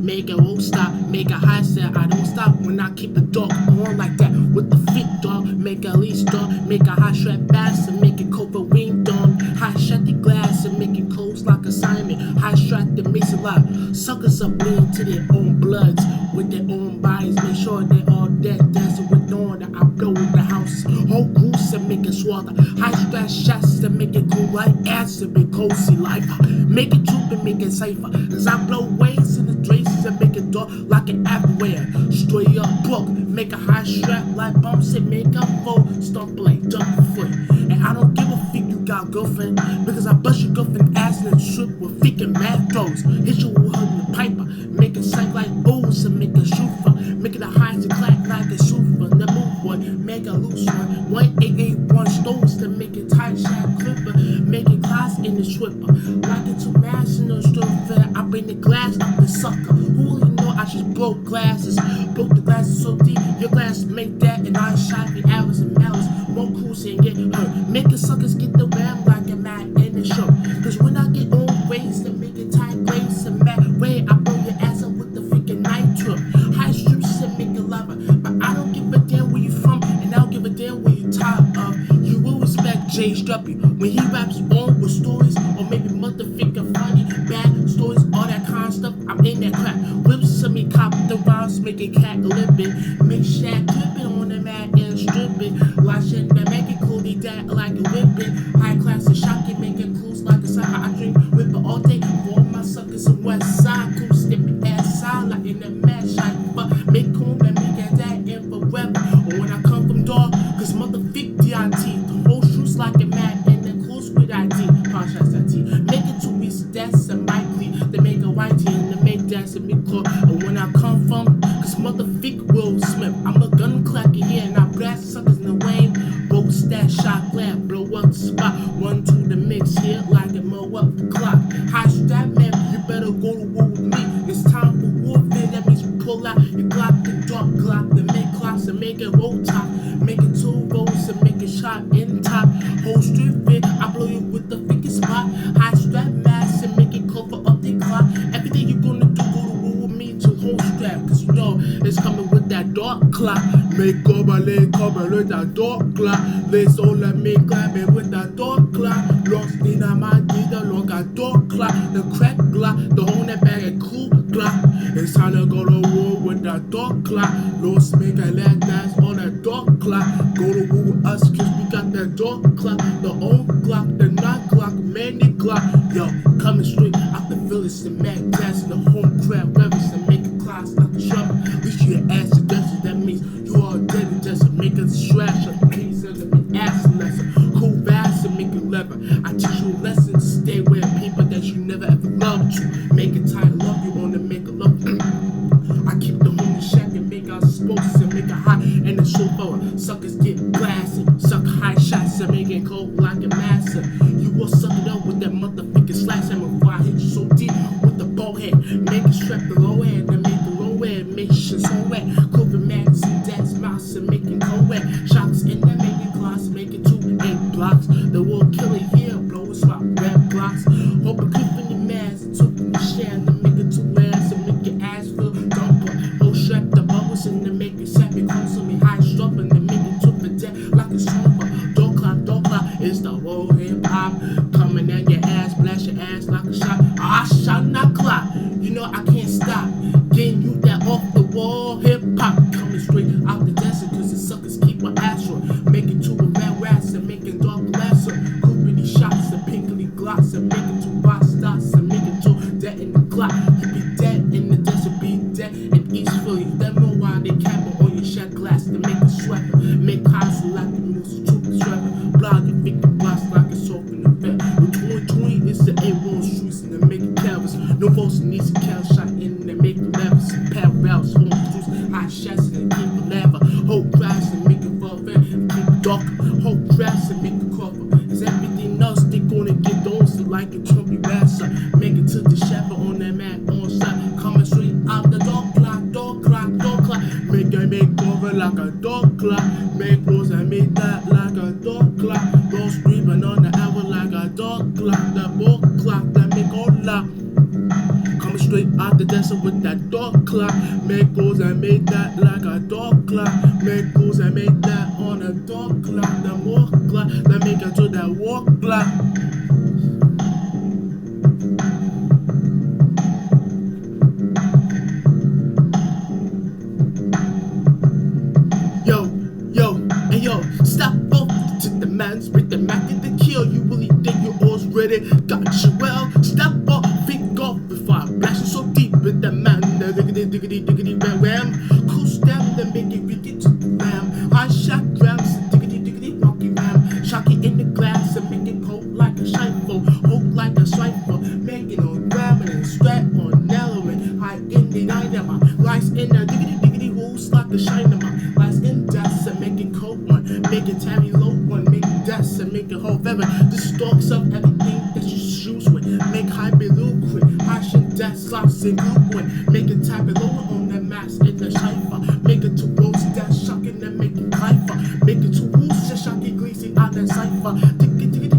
make it won't stop, make it high set. I don't stop when I keep the dog on like that with the feet dog, make it least dog, make a high strap bass and make it cover wing dog, high shut the glass and make it close like assignment, high strap that makes it loud. Suckers up bleeding to their own bloods with their own bodies, make sure they all dead, dancing with dawn that I blow in the house. Whole groups that make it swallow, high strap shots that make it cool like acid, big cozy life. Make it troop and make it safer, as I blow waves in the traces and make it dark like an everywhere. Straight up broke, make a high strap like bumps and make a full stomp like jump foot. And I don't give a fuck you got girlfriend, because I bust your girlfriend ass in a strip with freaking mad throws. Hit you with her in the piper, make it sight like O's and make a shoot for, make it a high to clap like a super. The move one, make a loose one, 1881 stones to make it tight shot clipper, make it glass in the stripper, like it's a mass in the strip fair. I bring the glass up the sucker. Who you know I just broke glasses, broke the glasses so deep, your glass make that and I shot the hours and hours. More cruise and get hurt, make the suckers get the ram like a mat in the show. Cause when I get on ways to make it tight grace and mad way, I blow your ass up with the freaking nitro. High strips and make it lava, but I don't give a damn where you from, and I don't give a damn where you tired of. You will respect Jay Struppy when he raps on with stories, or maybe motherfucking funny, bad stories, all that kind of stuff. I'm in that crap. Whips to me, cop the rhymes, make it cat lippin', make Shaq clippin' on the mat and strippin'. Like shit that make it cool, that like a whippin'. High class and shocking, make it cruise like a sucker. I drink whip it all day for all my suckers in West Side. Cool, steppin' ass side like in the match. I fuck, make cool and make it that in forever. Or when I come from dog, cause motherfuck DIT, the whole shoes like a mat and the close with IT. Podcast IT, make it to me, that's a likely. They make a white tea and they make that to me call. And when I come from, cause motherfuck Will Smith, I'm a gun clacker here and I blast suckers in the rain. Roast that shot glad, blow up the spot. 1 2 the mix here like it mow up the clock. High strap man, you better go to war with me. It's time for warfare, that means we pull out your Glock, the dark Glock, the make clocks and make it roll top. Make it 2 rolls and make it shot in top. Whole street fit, I blow you with the biggest spot. High strap mask and make it cover up the clock. Everything you gonna do, go to war with me to whole strap, cause you know it's coming with that dark clock. Make cover with that dark clock. Let's all let me grab it with that dark clock. Lost in my data, long a dark clock. The crack Glock, the whole that bag of cool Glock. It's time to go to war with that dark clock. Lost make a leg dance on that dark clock. Go to war with us cause we got that dark clock. The old Glock, the not Glock, man the Glock. Yo, coming straight out the village, the mad gas in the home crowd reverence and make it class like a shovel. Reach your ass to dust, that means you all dead and just to make us trash up. Please send me ass lesson. Cool fast and make it lever. I teach you a lesson to stay with people that you never ever loved you. Make it tight, love you on the make it love. I keep the homie shack and make our spokes and make it hot and the show forward. Suckers get blasted, suck high shots and make it cold like a master. You will suck it up with that motherfucking slash hammer before I hit you so deep with the bow head. Make it strap the low head and make the low head, make shit so wet. Cover mags and dance mouse and make it go wet. Shots in that make it glass, make it 2 8 blocks. The world kill it here, blow it swap red blocks. Hope it clip in your mask and took the share and make it 2 ass and make your ass feel dumper. Oh strap the bubbles and then make it sap it close to me high strap and then make it 2 for death like a strumper. Dog clock, it's the whole hip hop. Coming at your ass, blast your ass like a shot. I shot not clock, you know I can't stop. Getting you that off the wall hip hop. Coming straight out the desert cause the suckers keep my ass on. Making 2 with red rats and making dark lesser. Cooping these shots and pinkly glocks and making 2 box dots and making 2 dead in the clock. You be dead in the desert, be dead in East Philly. Them know why they capping on your shot glass to make a sweater. Make house like the music to sweater. Blog your victim blast like it's off in the bed. With 2020 it's the A1 streets and they make it canvas. No votes needs a cow shot in and they make the levels. Parallels, home streets, high shots and they keep the lava. Whole grass and make it fall fair and keep it dark. Whole grass and make it cover. Is everything else they gonna get on so like a Trumpy bastard. Make it to the shepherd on that mat on side. Coming straight out the dark clock, dark clock, dark clock. Make over like a dark clock. Make rules and make that like a dark clock. Roll screaming on the hour like a dark clock. That dark clock that make all lock. Coming straight out Start the dancing with that dog clock. Make goals and make that like a dog clock. Make goals and make that on a dog clock. The walk clock, that make it to that walk clock. Yo, stop off to the man's with the Mac and the kill. You really think you're all ready? Got you well. Stop off, think off before I blast you so deep with the man. The diggity ram. Cool stem, then make it wicked to the ram. High shot grabs, diggity wonky ram. Shocky in the glass and make it cold like a shifle. Hold like a shifle. Make it on grammar and strap on narrowing. High in the dynamo. Lies in the diggity holes like a shynama. Lies in dust and make it cold one. Make it tarry low one, make dust and make it whole feather. This stalks up everything that you shoes with. Make high below quick, high shit dust slops and good one. Make it type it lower on the mask in the shifter. Make it to roast that shocking and make it cipher. Make it to wolves just shocking greasy out that cipher. Tickety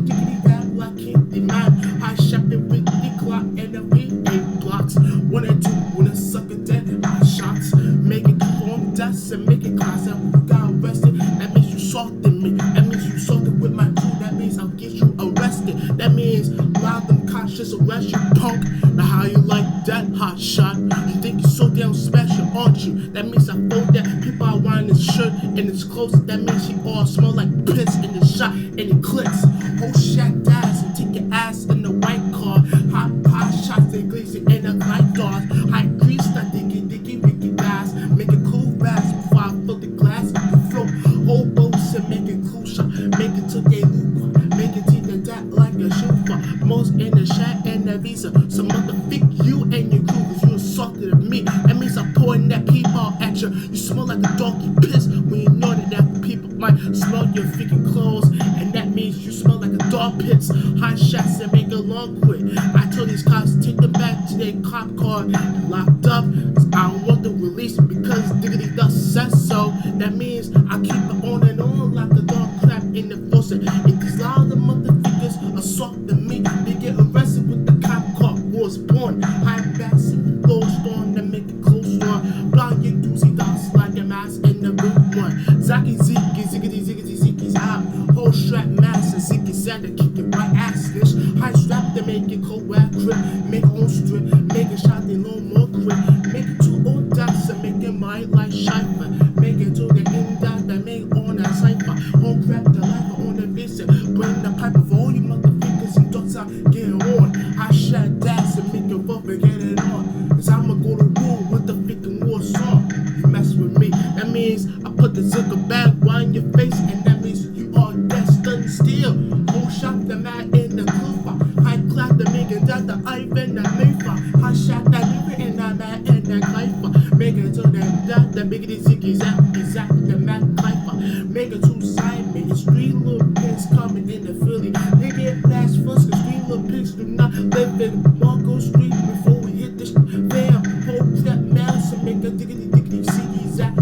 rap like candy man. High shopping with the clock and the V8 blocks. 1 and 2 when a sucker dead high shots. Make it form dust and make it class out. You got arrested. That means you assaulted me. That means you assaulted with my crew. That means I'll get you arrested. That means loud them conscious arrest you punk. Now how you like that hot shot? You think you're so damn special, aren't you? That means I fold that people are wearing his shirt and his clothes. That means he all smell like piss in the shot and it clicks. Whole shack ass and take your ass in the white car. Hot pot shots and glazing in the light guards. High grease that dicky wicked guys. Make it cool fast before I fill the glass in the float. Whole boats and make it cool shot. Make it to the loop. Make it to the dot like a shooter. Most in the shack and the visa. Some motherfuck you and your crew cause you assaulted me. That means I'm pouring that people at you. You smell like a dog you piss when you know that people might smell your freaking clothes. And that means you smell like a dog piss. Hot shots and make a long quit. I told these cops to take them back to their cop car and locked up. I don't want them released because diggity dust says so. That means I keep it on and on like a dog clap in the faucet. If these loud motherfuckers assaulting me, they get arrested with the cop car was born. High bass and low storm that make it close storm. Blind your doozy dots like a mask in the root one. Zaki ziggity out. Whole strap mass and zicky sad to kick it right ass fish. High strap to make it cold whack grip. Make on strip, make it shot they no more quick. Make it to old dots and make it might like shifter. Make it to the end dot that make on that cipher. Home crap the life on the visit. Bring the pipe of all you motherfuckers and dots out, get on. I shot das and make it up and get it on. Cause I'ma go to war with the freaking war song. You mess with me, that means I put the zicker bag right in your face, and that means you are destined still. Whole shot the man in the cooper. High clap the making that the Ivan the Mayfa. High shot that nigga in that man in that cipher. Make it to them that the biggity ziggies out, exact the man cipher. Make it to side, make it street little pigs coming in the Philly. They get flash first, cause street little pigs do not live in Marco Street before we hit this fam. Hold that mouse and make a diggity ziggy zack,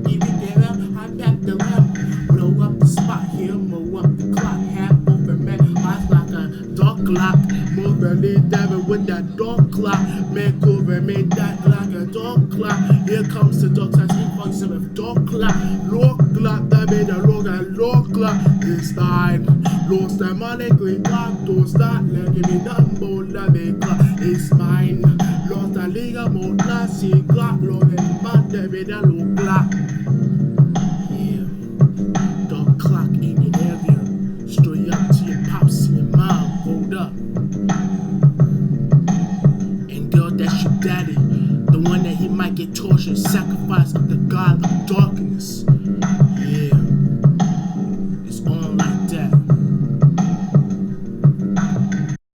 we get out. I pack the lamp, blow up the spot here, mow up the clock, half open man, eyes like a dog clock. Move and lead David with that dog clock. Make over, make that like a dog clock. Here comes the dog size 8.7 dog clock. Log clock, that made a log clock. This time, lost the money, green clock. Don't start, let give me number, let me clock. It's mine. Lost the liga, more classy clock. Lord and bad, that made a low clock. Yeah, dog clock in your area. Straight up to your pops and your mom. Hold up. And girl, that's your daddy. The one that he might get tortured, sacrifice of the god of darkness.